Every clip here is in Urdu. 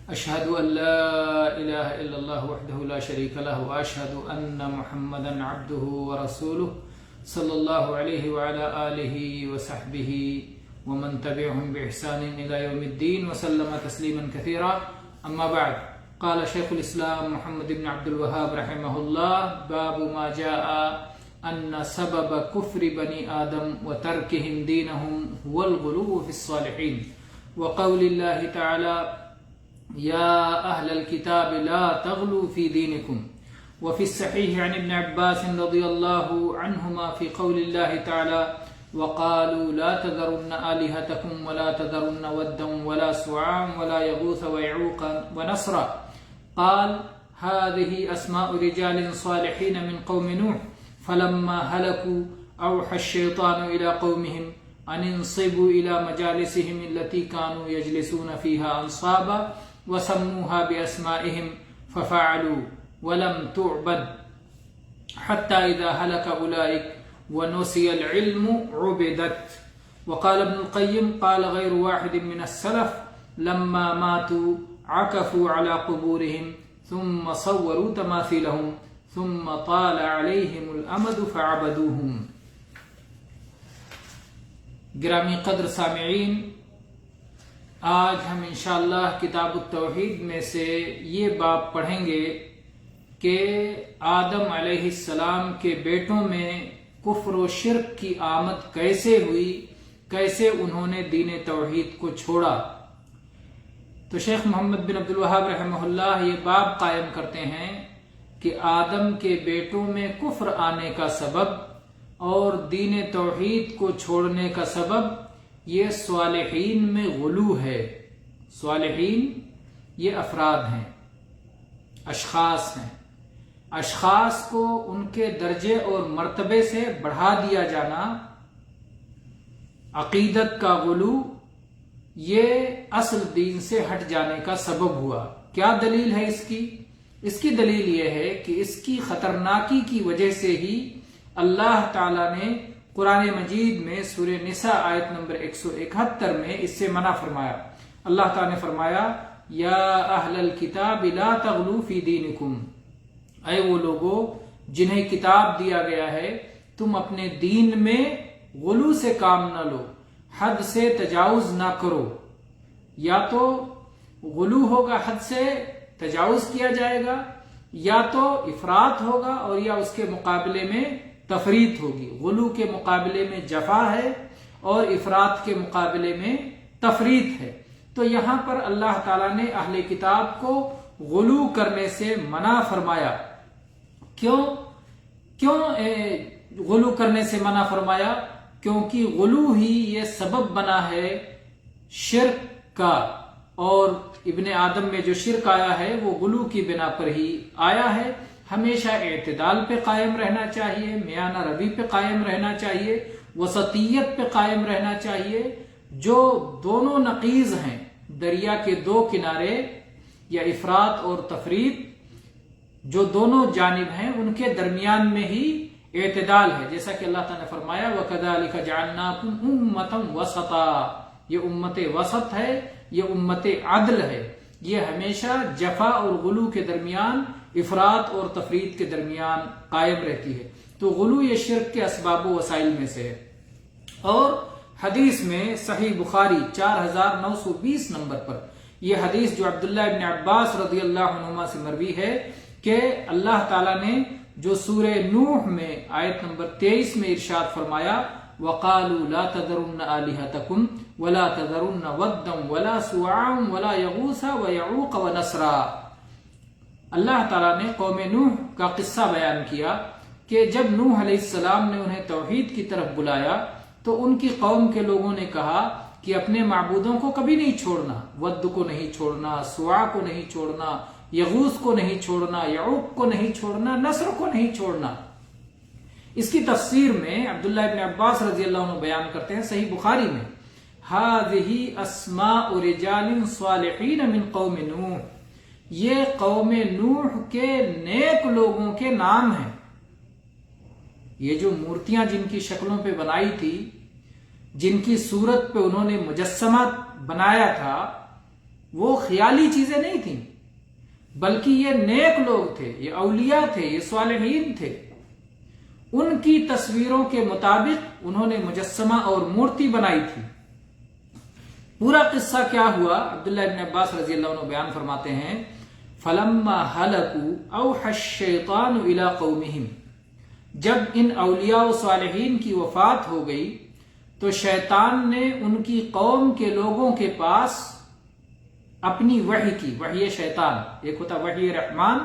أشهد أن لا إله إلا الله وحده لا شريك له وأشهد أن محمدا عبده ورسوله صلى الله عليه وعلى آله وصحبه ومن تبعهم بإحسان إلى يوم الدين وسلم تسليما كثيرا. أما بعد، قال شيخ الإسلام محمد بن عبد الوهاب رحمه الله: باب ما جاء أن سبب كفر بني آدم وتركهم دينهم هو الغلو في الصالحين، وقول الله تعالى: يا أهل الكتاب لا تغلوا في دينكم. وفي الصحيح عن ابن عباس رضي الله عنهما في قول الله تعالى: وقالوا لا تذرن آلهتكم ولا تذرن ودا ولا سواعا ولا يغوث ويعوق ونسرا. قال: هذه أسماء رجال صالحين من قوم نوح، فلما هلكوا أوحى الشيطان إلى قومهم أن انصبوا إلى مجالسهم التي كانوا يجلسون فيها أنصابا وسموها بأسمائهم ففعلوا ولم تعبد حتى إذا هلك أولئك ونسي العلم عبدت. وقال ابن القيم: قال غير واحد من السلف لما ماتوا عكفوا على قبورهم ثم صوروا تماثيلهم ثم طال عليهم الأمد فعبدوهم. گرامی قدر سامعین، آج ہم انشاءاللہ کتاب التوحید میں سے یہ باب پڑھیں گے کہ آدم علیہ السلام کے بیٹوں میں کفر و شرک کی آمد کیسے ہوئی، کیسے انہوں نے دین توحید کو چھوڑا. تو شیخ محمد بن عبد الوہاب رحمہ اللہ یہ باب قائم کرتے ہیں کہ آدم کے بیٹوں میں کفر آنے کا سبب اور دین توحید کو چھوڑنے کا سبب یہ صالحین میں غلو ہے. صالحین یہ افراد ہیں، اشخاص ہیں. اشخاص کو ان کے درجے اور مرتبے سے بڑھا دیا جانا، عقیدت کا غلو، یہ اصل دین سے ہٹ جانے کا سبب ہوا. کیا دلیل ہے اس کی؟ اس کی دلیل یہ ہے کہ اس کی خطرناکی کی وجہ سے ہی اللہ تعالیٰ نے قرآن مجید میں سورہ نساء آیت نمبر 171 میں اس سے منع فرمایا. اللہ تعالیٰ نے فرمایا: یا اہل الکتاب لا تغلو فی دینکم، اے وہ لوگوں جنہیں کتاب دیا گیا ہے، تم اپنے دین میں غلو سے کام نہ لو، حد سے تجاوز نہ کرو. یا تو غلو ہوگا، حد سے تجاوز کیا جائے گا، یا تو افراط ہوگا اور یا اس کے مقابلے میں تفریط ہوگی. غلو کے مقابلے میں جفا ہے اور افراط کے مقابلے میں تفریط ہے. تو یہاں پر اللہ تعالیٰ نے اہل کتاب کو غلو کرنے سے منع فرمایا. کیوں غلو کرنے سے منع فرمایا؟ کیونکہ غلو ہی یہ سبب بنا ہے شرک کا، اور ابن آدم میں جو شرک آیا ہے وہ غلو کی بنا پر ہی آیا ہے. ہمیشہ اعتدال پہ قائم رہنا چاہیے، میانہ روی پہ قائم رہنا چاہیے، وسطیت پہ قائم رہنا چاہیے. جو دونوں نقیض ہیں، دریا کے دو کنارے یا افراط اور تفریط، جو دونوں جانب ہیں ان کے درمیان میں ہی اعتدال ہے. جیسا کہ اللہ تعالیٰ نے فرمایا: وَكَذَلِكَ جَعَلْنَاكُمْ أُمَّةً وَسَطًا، یہ امت وسط ہے، یہ امت عدل ہے. یہ ہمیشہ جفا اور غلو کے درمیان، افراط اور تفریط کے درمیان قائم رہتی ہے. تو غلو یہ شرک کے اسباب و وسائل میں سے ہے. اور حدیث میں صحیح بخاری 4920 نمبر پر یہ حدیث جو عبداللہ ابن عباس رضی اللہ عنہما سے مروی ہے کہ اللہ تعالیٰ نے جو سورہ نوح میں آیت نمبر 23 میں ارشاد فرمایا: وَقَالُوا لَا تَذَرُنَّ آلِهَتَكُمْ وَلَا تَذَرُنَّ وَدًّا وَلَا سُوَاعًا وَلَا يَغُوثَ وَيَعُوقَ وَنَسْرًا. اللہ تعالیٰ نے قوم نوح کا قصہ بیان کیا کہ جب نوح علیہ السلام نے انہیں توحید کی طرف بلایا تو ان کی قوم کے لوگوں نے کہا کہ اپنے معبودوں کو کبھی نہیں چھوڑنا، ود کو نہیں چھوڑنا، سواع کو نہیں چھوڑنا، یغوث کو نہیں چھوڑنا، یعوق کو نہیں چھوڑنا، نصر کو نہیں چھوڑنا. اس کی تفسیر میں عبداللہ ابن عباس رضی اللہ عنہ بیان کرتے ہیں صحیح بخاری میں: هذه اسماء رجال صالحین من قوم نوح، یہ قوم نوح کے نیک لوگوں کے نام ہیں. یہ جو مورتیاں جن کی شکلوں پہ بنائی تھی، جن کی صورت پہ انہوں نے مجسمہ بنایا تھا، وہ خیالی چیزیں نہیں تھیں، بلکہ یہ نیک لوگ تھے، یہ اولیاء تھے، یہ صالحین تھے۔ ان کی تصویروں کے مطابق انہوں نے مجسمہ اور مورتی بنائی تھی۔ پورا قصہ کیا ہوا عبداللہ ابن عباس رضی اللہ عنہ بیان فرماتے ہیں، فَلَمَّا هَلَكُوا أَوْحَى الشَّيْطَانُ إِلَىٰ قَوْمِهِمْ، جب ان اولیاء و صالحین کی وفات ہو گئی تو شیطان نے ان کی قوم کے لوگوں کے پاس اپنی وحی کی، وحی شیطان ایک ہوتا وحی رحمان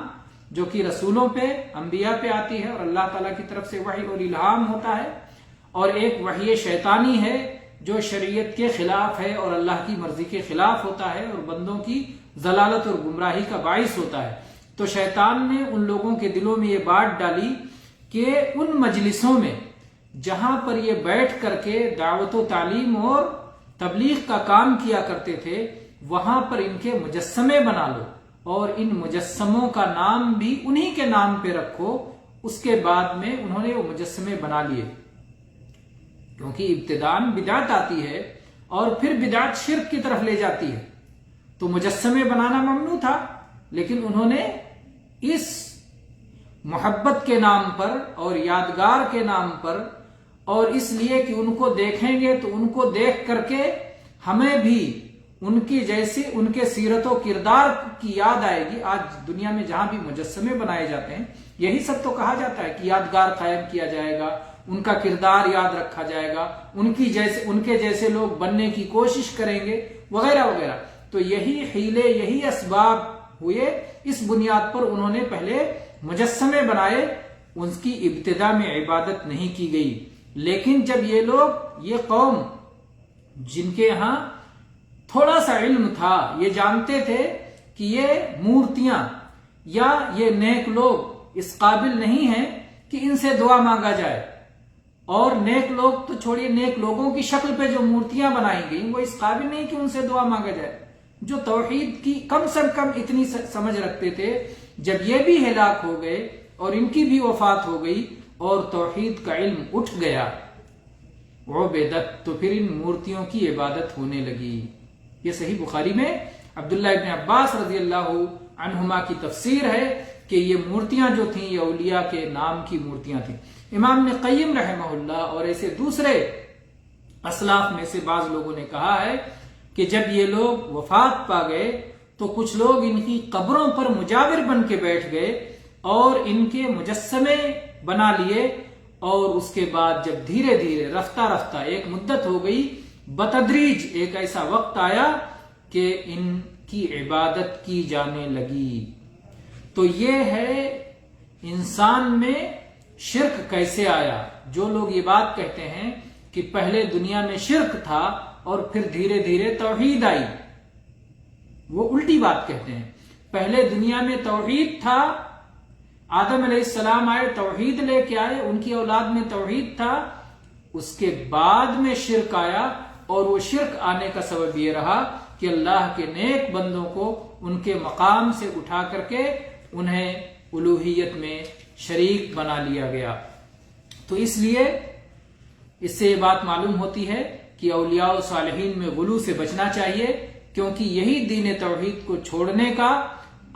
جو کہ رسولوں پہ انبیاء پہ آتی ہے اور اللہ تعالیٰ کی طرف سے وحی اور الہام ہوتا ہے، اور ایک وحی شیطانی ہے جو شریعت کے خلاف ہے اور اللہ کی مرضی کے خلاف ہوتا ہے اور بندوں کی ضلالت اور گمراہی کا باعث ہوتا ہے۔ تو شیطان نے ان لوگوں کے دلوں میں یہ بات ڈالی کہ ان مجلسوں میں جہاں پر یہ بیٹھ کر کے دعوت و تعلیم اور تبلیغ کا کام کیا کرتے تھے وہاں پر ان کے مجسمے بنا لو اور ان مجسموں کا نام بھی انہی کے نام پہ رکھو۔ اس کے بعد میں انہوں نے وہ مجسمے بنا لیے، کیونکہ ابتداءً بدعت آتی ہے اور پھر بدعت شرک کی طرف لے جاتی ہے، تو مجسمے بنانا ممنوع تھا، لیکن انہوں نے اس محبت کے نام پر اور یادگار کے نام پر اور اس لیے کہ ان کو دیکھیں گے تو ان کو دیکھ کر کے ہمیں بھی ان کی جیسی ان کے سیرت و کردار کی یاد آئے گی۔ آج دنیا میں جہاں بھی مجسمے بنائے جاتے ہیں یہی سب تو کہا جاتا ہے کہ یادگار قائم کیا جائے گا، ان کا کردار یاد رکھا جائے گا، ان کے جیسے لوگ بننے کی کوشش کریں گے وغیرہ وغیرہ۔ تو یہی حیلے، یہی اسباب ہوئے، اس بنیاد پر انہوں نے پہلے مجسمے بنائے، ان کی ابتدا میں عبادت نہیں کی گئی۔ لیکن جب یہ لوگ، یہ قوم جن کے ہاں تھوڑا سا علم تھا، یہ جانتے تھے کہ یہ مورتیاں یا یہ نیک لوگ اس قابل نہیں ہیں کہ ان سے دعا مانگا جائے، اور نیک لوگ تو چھوڑیے، نیک لوگوں کی شکل پہ جو مورتیاں بنائی گئی وہ اس قابل نہیں کہ ان سے دعا مانگا جائے۔ جو توحید کی کم سے کم اتنی سمجھ رکھتے تھے، جب یہ بھی ہلاک ہو گئے اور ان کی بھی وفات ہو گئی اور توحید کا علم اٹھ گیا، عبادت، تو پھر ان مورتیوں کی عبادت ہونے لگی۔ یہ صحیح بخاری میں عبداللہ ابن عباس رضی اللہ عنہما کی تفسیر ہے کہ یہ مورتیاں جو تھیں یہ اولیاء کے نام کی مورتیاں تھیں۔ امام ابن قیم رحمہ اللہ اور ایسے دوسرے اسلاف میں سے بعض لوگوں نے کہا ہے کہ جب یہ لوگ وفات پا گئے تو کچھ لوگ ان کی قبروں پر مجاور بن کے بیٹھ گئے اور ان کے مجسمے بنا لیے، اور اس کے بعد جب دھیرے دھیرے رفتہ رفتہ ایک مدت ہو گئی، بتدریج ایک ایسا وقت آیا کہ ان کی عبادت کی جانے لگی۔ تو یہ ہے انسان میں شرک کیسے آیا۔ جو لوگ یہ بات کہتے ہیں کہ پہلے دنیا میں شرک تھا اور پھر دھیرے دھیرے توحید آئی، وہ الٹی بات کہتے ہیں۔ پہلے دنیا میں توحید تھا، آدم علیہ السلام آئے، توحید لے کے آئے، ان کی اولاد میں توحید تھا، اس کے بعد میں شرک آیا، اور وہ شرک آنے کا سبب یہ رہا کہ اللہ کے نیک بندوں کو ان کے مقام سے اٹھا کر کے انہیں الوہیت میں شریک بنا لیا گیا۔ تو اس لیے اس سے یہ بات معلوم ہوتی ہے کہ اولیاء و صالحین میں غلو سے بچنا چاہیے، کیونکہ یہی دین توحید کو چھوڑنے کا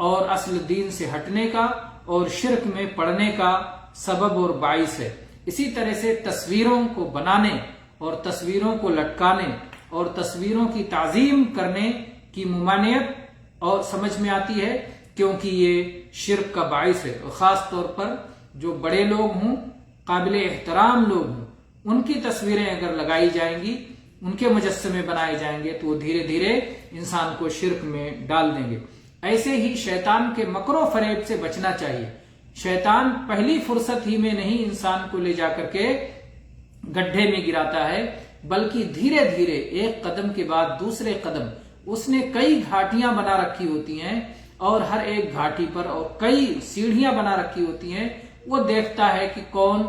اور اصل دین سے ہٹنے کا اور شرک میں پڑنے کا سبب اور باعث ہے۔ اسی طرح سے تصویروں کو بنانے اور تصویروں کو لٹکانے اور تصویروں کی تعظیم کرنے کی ممانعت اور سمجھ میں آتی ہے، کیونکہ یہ شرک کا باعث ہے، اور خاص طور پر جو بڑے لوگ ہوں، قابل احترام لوگ ہوں، ان کی تصویریں اگر لگائی جائیں گی، ان کے مجسمے بنائے جائیں گے تو وہ دھیرے دھیرے انسان کو شرک میں ڈال دیں گے۔ ایسے ہی شیطان کے مکر و فریب سے بچنا چاہیے۔ شیطان پہلی فرصت ہی میں نہیں انسان کو لے جا کر کے گڈھے میں گراتا ہے، بلکہ دھیرے دھیرے ایک قدم کے بعد دوسرے قدم اس نے کئی گھاٹیاں بنا رکھی ہوتی ہیں، اور ہر ایک گھاٹی پر اور کئی سیڑھیاں بنا رکھی ہوتی ہیں۔ وہ دیکھتا ہے کہ کون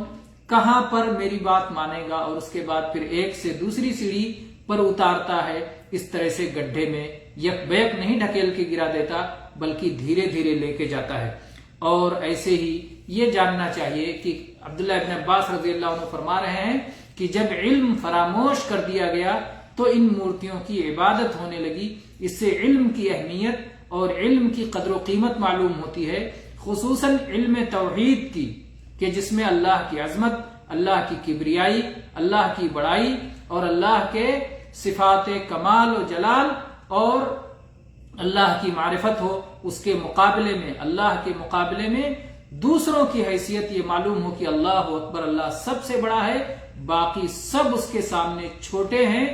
کہاں پر میری بات مانے گا، اور اس کے بعد پھر ایک سے دوسری سیڑھی پر اتارتا ہے۔ اس طرح سے گڈھے میں یک بیک نہیں ڈھکیل کے گرا دیتا، بلکہ دھیرے دھیرے لے کے جاتا ہے۔ اور ایسے ہی یہ جاننا چاہیے کہ عبداللہ ابن عباس رضی اللہ عنہ فرما رہے ہیں کہ جب علم فراموش کر دیا گیا تو ان مورتیوں کی عبادت ہونے لگی۔ اس سے علم کی اہمیت اور علم کی قدر و قیمت معلوم ہوتی ہے، خصوصاً علم توحید کی، کہ جس میں اللہ کی عظمت، اللہ کی کبریائی، اللہ کی بڑائی اور اللہ کے صفات کمال و جلال اور اللہ کی معرفت ہو۔ اس کے مقابلے میں، اللہ کے مقابلے میں دوسروں کی حیثیت یہ معلوم ہو کہ اللہ اکبر، اللہ سب سے بڑا ہے، باقی سب اس کے سامنے چھوٹے ہیں،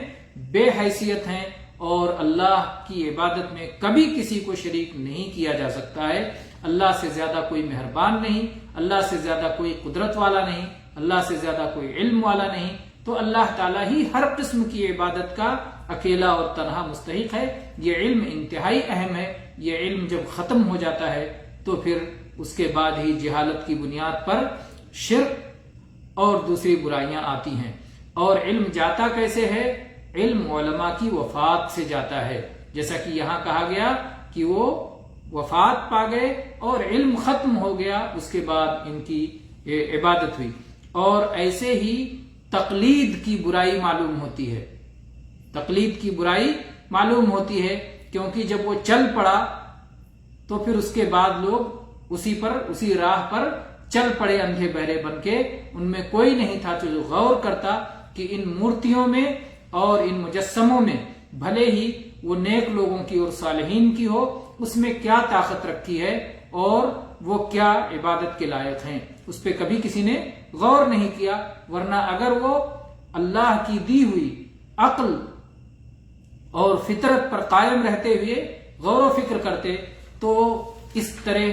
بے حیثیت ہیں، اور اللہ کی عبادت میں کبھی کسی کو شریک نہیں کیا جا سکتا ہے۔ اللہ سے زیادہ کوئی مہربان نہیں، اللہ سے زیادہ کوئی قدرت والا نہیں، اللہ سے زیادہ کوئی علم والا نہیں۔ تو اللہ تعالیٰ ہی ہر قسم کی عبادت کا اکیلا اور تنہا مستحق ہے۔ یہ علم انتہائی اہم ہے۔ یہ علم جب ختم ہو جاتا ہے تو پھر اس کے بعد ہی جہالت کی بنیاد پر شرک اور دوسری برائیاں آتی ہیں۔ اور علم جاتا کیسے ہے؟ علم علماء کی وفات سے جاتا ہے، جیسا کہ یہاں کہا گیا کہ وہ وفات پا گئے اور علم ختم ہو گیا، اس کے بعد ان کی عبادت ہوئی۔ اور ایسے ہی تقلید کی برائی معلوم ہوتی ہے، تقلید کی برائی معلوم ہوتی ہے، کیونکہ جب وہ چل پڑا تو پھر اس کے بعد لوگ اسی راہ پر چل پڑے اندھے بہرے بن کے۔ ان میں کوئی نہیں تھا جو غور کرتا کہ ان مورتیوں میں اور ان مجسموں میں بھلے ہی وہ نیک لوگوں کی اور صالحین کی ہو، اس میں کیا طاقت رکھی ہے اور وہ کیا عبادت کے لائق ہیں، اس پہ کبھی کسی نے غور نہیں کیا۔ ورنہ اگر وہ اللہ کی دی ہوئی عقل اور فطرت پر قائم رہتے ہوئے غور و فکر کرتے تو اس طرح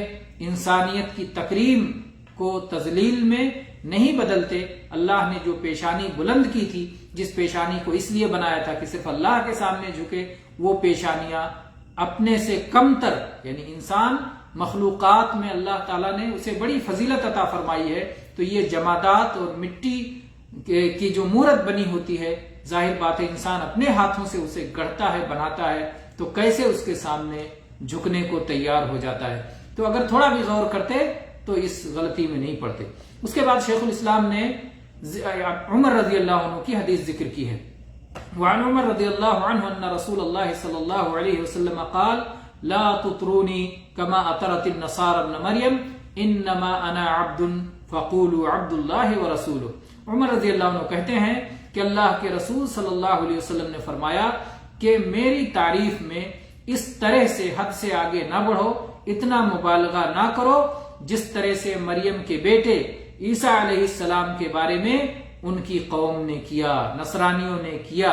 انسانیت کی تکریم کو تذلیل میں نہیں بدلتے۔ اللہ نے جو پیشانی بلند کی تھی، جس پیشانی کو اس لیے بنایا تھا کہ صرف اللہ کے سامنے جھکے، وہ پیشانیاں اپنے سے کم تر، یعنی انسان مخلوقات میں اللہ تعالیٰ نے اسے بڑی فضیلت عطا فرمائی ہے، تو یہ جمادات اور مٹی کی جو مورت بنی ہوتی ہے، ظاہر بات ہے انسان اپنے ہاتھوں سے اسے گڑھتا ہے، بناتا ہے، تو کیسے اس کے سامنے جھکنے کو تیار ہو جاتا ہے۔ تو اگر تھوڑا بھی غور کرتے تو اس غلطی میں نہیں پڑتے۔ اس کے بعد شیخ الاسلام نے عمر رضی اللہ عنہ کی حدیث ذکر کی ہے۔ وعن عمر رضی اللہ عنہ ان رسول اللہ صلی اللہ علیہ وسلم قال لا تطرونی کما اطرت النصارى ابن مریم انما انا عبد فقولوا عبد اللہ ورسولہ۔ عمر رضی اللہ عنہ کہتے ہیں کہ اللہ کے رسول صلی اللہ علیہ وسلم نے فرمایا کہ میری تعریف میں اس طرح سے حد سے آگے نہ بڑھو، اتنا مبالغہ نہ کرو جس طرح سے مریم کے بیٹے عیسیٰ علیہ السلام کے بارے میں ان کی قوم نے کیا، نصرانیوں نے کیا۔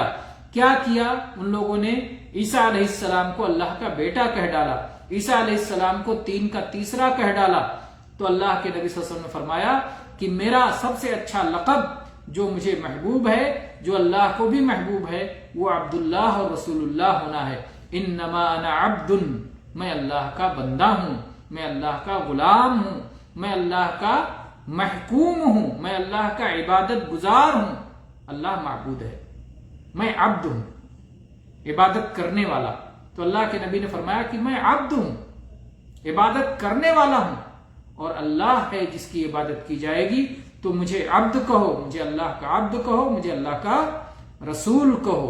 کیا کیا؟ ان لوگوں نے عیسیٰ علیہ السلام کو اللہ کا بیٹا کہہ ڈالا، عیسیٰ علیہ السلام کو تین کا تیسرا کہہ ڈالا۔ تو اللہ کے نبی صلی اللہ علیہ وسلم نے فرمایا کہ میرا سب سے اچھا لقب جو مجھے محبوب ہے، جو اللہ کو بھی محبوب ہے، وہ عبداللہ اور رسول اللہ ہونا ہے۔ انما انا عبد، میں اللہ کا بندہ ہوں، میں اللہ کا غلام ہوں، میں اللہ کا محکوم ہوں، میں اللہ کا عبادت گزار ہوں۔ اللہ معبود ہے، میں عبد ہوں، عبادت کرنے والا۔ تو اللہ کے نبی نے فرمایا کہ میں عبد ہوں، عبادت کرنے والا ہوں، اور اللہ ہے جس کی عبادت کی جائے گی، تو مجھے عبد کہو، مجھے اللہ کا عبد کہو، مجھے اللہ کا رسول کہو۔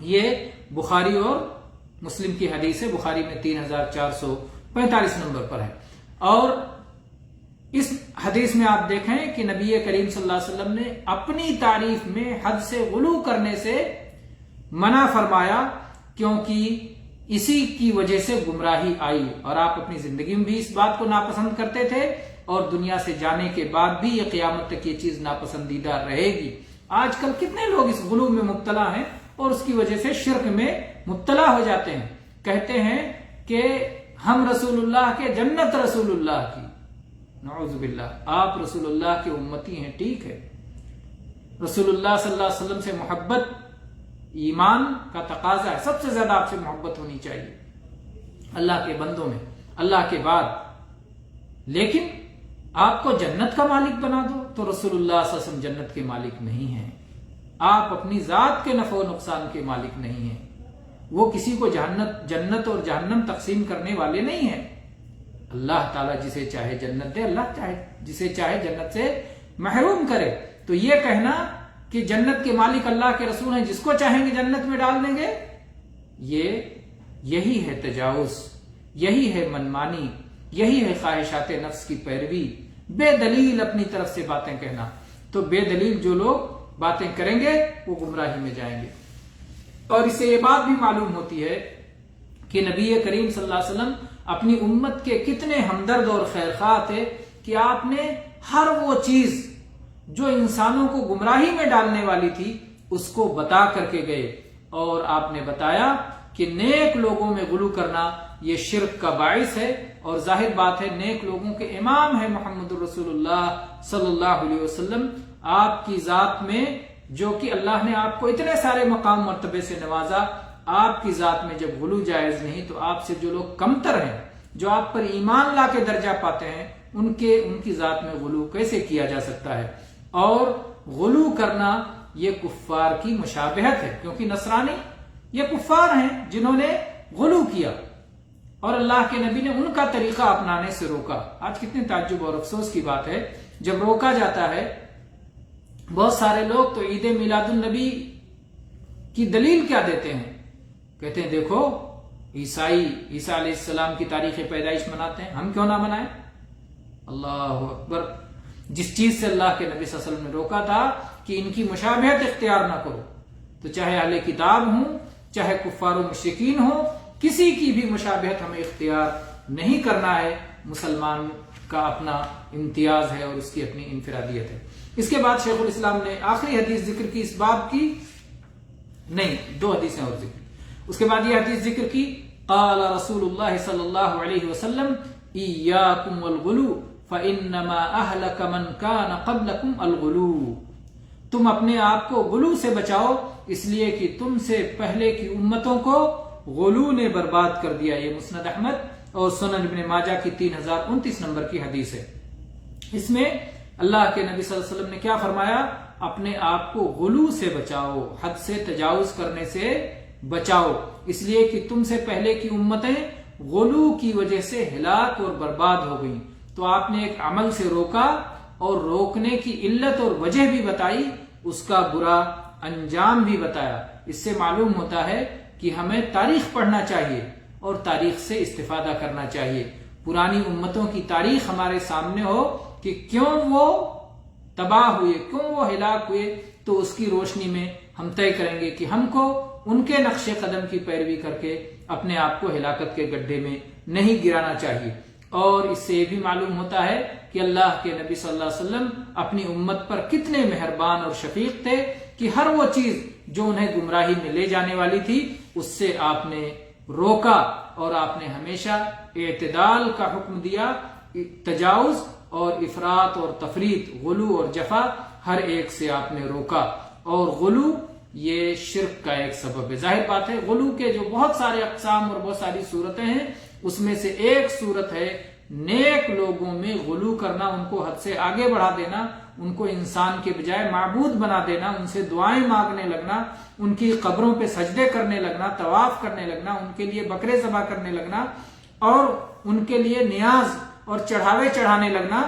یہ بخاری اور مسلم کی حدیث ہے، بخاری میں 3445 نمبر پر ہے۔ اور اس حدیث میں آپ دیکھیں کہ نبی کریم صلی اللہ علیہ وسلم نے اپنی تعریف میں حد سے غلو کرنے سے منع فرمایا، کیونکہ اسی کی وجہ سے گمراہی آئی، اور آپ اپنی زندگی میں بھی اس بات کو ناپسند کرتے تھے، اور دنیا سے جانے کے بعد بھی یہ قیامت تک یہ چیز ناپسندیدہ رہے گی۔ آج کل کتنے لوگ اس غلو میں مبتلا ہیں اور اس کی وجہ سے شرک میں مبتلا ہو جاتے ہیں، کہتے ہیں کہ ہم رسول اللہ کے، جنت رسول اللہ کی۔ نعوذ باللہ، آپ رسول اللہ کے امتی ہیں، ٹھیک ہے، رسول اللہ صلی اللہ علیہ وسلم سے محبت ایمان کا تقاضا ہے، سب سے زیادہ آپ سے محبت ہونی چاہیے اللہ کے بندوں میں، اللہ کے بعد۔ لیکن آپ کو جنت کا مالک بنا دو تو رسول اللہ صلی اللہ علیہ وسلم جنت کے مالک نہیں ہیں، آپ اپنی ذات کے نفع و نقصان کے مالک نہیں ہیں، وہ کسی کو جنت اور جہنم تقسیم کرنے والے نہیں ہیں۔ اللہ تعالیٰ جسے چاہے جنت دے، اللہ چاہے جسے چاہے جنت سے محروم کرے۔ تو یہ کہنا کہ جنت کے مالک اللہ کے رسول ہیں، جس کو چاہیں گے جنت میں ڈال دیں گے، یہی ہے تجاوز، یہی ہے منمانی، یہی ہے خواہشات نفس کی پیروی، بے دلیل اپنی طرف سے باتیں کہنا۔ تو بے دلیل جو لوگ باتیں کریں گے وہ گمراہی میں جائیں گے۔ اور اس سے یہ بات بھی معلوم ہوتی ہے کہ نبی کریم صلی اللہ علیہ وسلم اپنی امت کے کتنے ہمدرد اور خیرخواہ تھے کہ آپ نے ہر وہ چیز جو انسانوں کو گمراہی میں ڈالنے والی تھی اس کو بتا کر کے گئے، اور آپ نے بتایا کہ نیک لوگوں میں غلو کرنا یہ شرک کا باعث ہے، اور ظاہر بات ہے نیک لوگوں کے امام ہے محمد رسول اللہ صلی اللہ علیہ وسلم۔ آپ کی ذات میں جو کہ اللہ نے آپ کو اتنے سارے مقام مرتبے سے نوازا، آپ کی ذات میں جب غلو جائز نہیں تو آپ سے جو لوگ کمتر ہیں، جو آپ پر ایمان لا کے درجہ پاتے ہیں، ان کی ذات میں غلو کیسے کیا جا سکتا ہے؟ اور غلو کرنا یہ کفار کی مشابہت ہے، کیونکہ نصرانی یہ کفار ہیں جنہوں نے غلو کیا، اور اللہ کے نبی نے ان کا طریقہ اپنانے سے روکا۔ آج کتنے تعجب اور افسوس کی بات ہے جب روکا جاتا ہے۔ بہت سارے لوگ تو عید میلاد النبی کی دلیل کیا دیتے ہیں؟ کہتے ہیں دیکھو عیسیٰ علیہ السلام کی تاریخ پیدائش مناتے ہیں، ہم کیوں نہ منائیں؟ اللہ اکبر! جس چیز سے اللہ کے نبی صلی اللہ علیہ وسلم نے روکا تھا کہ ان کی مشابہت اختیار نہ کرو، تو چاہے اہل کتاب ہوں، چاہے کفار و مشرکین ہوں، کسی کی بھی مشابہت ہمیں اختیار نہیں کرنا ہے۔ مسلمان کا اپنا امتیاز ہے اور اس کی اپنی انفرادیت ہے۔ اس کے بعد شیخ الاسلام نے آخری حدیث ذکر کی اس باب کی، نہیں 2 حدیثیں اور ذکر، اس کے بعد یہ حدیث ذکر کی، قال رسول اللہ صلی اللہ علیہ وسلم ایاکم والغلو فانما اہلک من کان قبلکم الغلو، تم اپنے آپ کو غلو سے بچاؤ، اس لیے کہ تم سے پہلے کی امتوں کو غلو نے برباد کر دیا۔ یہ مسند احمد اور سنن ابن ماجہ کی 3029 نمبر کی حدیث ہے۔ اس میں اللہ کے نبی صلی اللہ علیہ وسلم نے کیا فرمایا؟ اپنے آپ کو غلو سے بچاؤ، حد سے تجاوز کرنے سے بچاؤ، اس لیے کہ تم سے پہلے کی امتیں غلو کی وجہ سے ہلاک اور برباد ہو گئیں۔ تو آپ نے ایک عمل سے روکا اور روکنے کی علت اور وجہ بھی بتائی، اس کا برا انجام بھی بتایا۔ اس سے معلوم ہوتا ہے کہ ہمیں تاریخ پڑھنا چاہیے اور تاریخ سے استفادہ کرنا چاہیے۔ پرانی امتوں کی تاریخ ہمارے سامنے ہو کہ کیوں وہ تباہ ہوئے، کیوں وہ ہلاک ہوئے، تو اس کی روشنی میں ہم طے کریں گے کہ ہم کو ان کے نقش قدم کی پیروی کر کے اپنے آپ کو ہلاکت کے گڈھے میں نہیں گرانا چاہیے۔ اور اس سے یہ بھی معلوم ہوتا ہے کہ اللہ کے نبی صلی اللہ علیہ وسلم اپنی امت پر کتنے مہربان اور شفیق تھے کہ ہر وہ چیز جو انہیں گمراہی میں لے جانے والی تھی اس سے آپ نے روکا، اور آپ نے ہمیشہ اعتدال کا حکم دیا۔ تجاوز اور افراط اور تفریط، غلو اور جفا، ہر ایک سے آپ نے روکا۔ اور غلو یہ شرک کا ایک سبب ہے۔ ظاہر بات ہے غلو کے جو بہت سارے اقسام اور بہت ساری صورتیں ہیں، اس میں سے ایک صورت ہے نیک لوگوں میں غلو کرنا، ان کو حد سے آگے بڑھا دینا، ان کو انسان کے بجائے معبود بنا دینا، ان سے دعائیں مانگنے لگنا، ان کی قبروں پہ سجدے کرنے لگنا، طواف کرنے لگنا، ان کے لیے بکرے ذبح کرنے لگنا اور ان کے لیے نیاز اور چڑھاوے چڑھانے لگنا،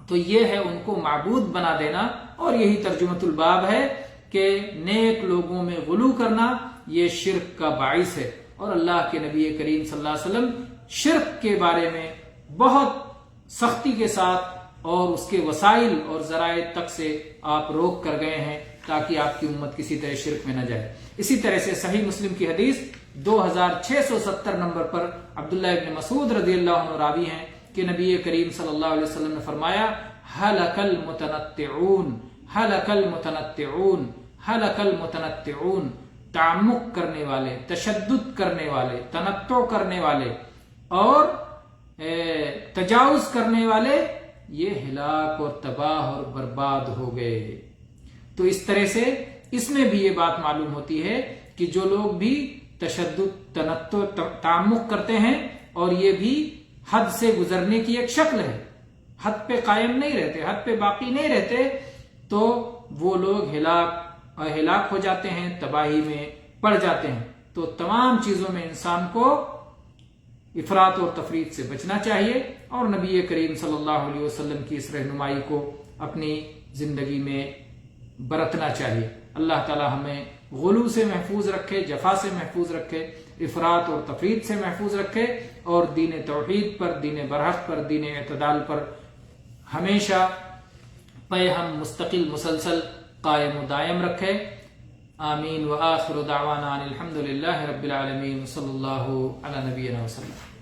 تو یہ ہے ان کو معبود بنا دینا۔ اور یہی ترجمۃ الباب ہے کہ نیک لوگوں میں غلو کرنا یہ شرک کا باعث ہے۔ اور اللہ کے نبی کریم صلی اللہ علیہ وسلم شرک کے بارے میں بہت سختی کے ساتھ اور اس کے وسائل اور ذرائع تک سے آپ روک کر گئے ہیں تاکہ آپ کی امت کسی طرح شرک میں نہ جائے۔ اسی طرح سے صحیح مسلم کی حدیث 2670 نمبر پر عبداللہ ابن مسعود رضی اللہ عنہ راوی ہیں کہ نبی کریم صلی اللہ علیہ وسلم نے فرمایا ہلک المتنطعون، ہلک المتنطعون، ہلک المتنطعون، تعمق کرنے والے، تشدد کرنے والے، تنطع کرنے والے اور تجاوز کرنے والے یہ ہلاک اور تباہ اور برباد ہو گئے۔ تو اس طرح سے اس میں بھی یہ بات معلوم ہوتی ہے کہ جو لوگ بھی تشدد، تنطع، تعمق کرتے ہیں اور یہ بھی حد سے گزرنے کی ایک شکل ہے، حد پہ قائم نہیں رہتے، حد پہ باقی نہیں رہتے، تو وہ لوگ ہلاک ہو جاتے ہیں، تباہی میں پڑ جاتے ہیں۔ تو تمام چیزوں میں انسان کو افراط اور تفریط سے بچنا چاہیے اور نبی کریم صلی اللہ علیہ وسلم کی اس رہنمائی کو اپنی زندگی میں برتنا چاہیے۔ اللہ تعالی ہمیں غلو سے محفوظ رکھے، جفا سے محفوظ رکھے، افراط اور تفریط سے محفوظ رکھے، اور دین توحید پر، دین برحق پر، دین اعتدال پر ہمیشہ پہ ہم مستقل مسلسل قائم و دائم رکھے۔ آمین۔ وآخر دعوانا ان الحمد للہ رب العالمین، صلی اللہ علی نبینا وسلم۔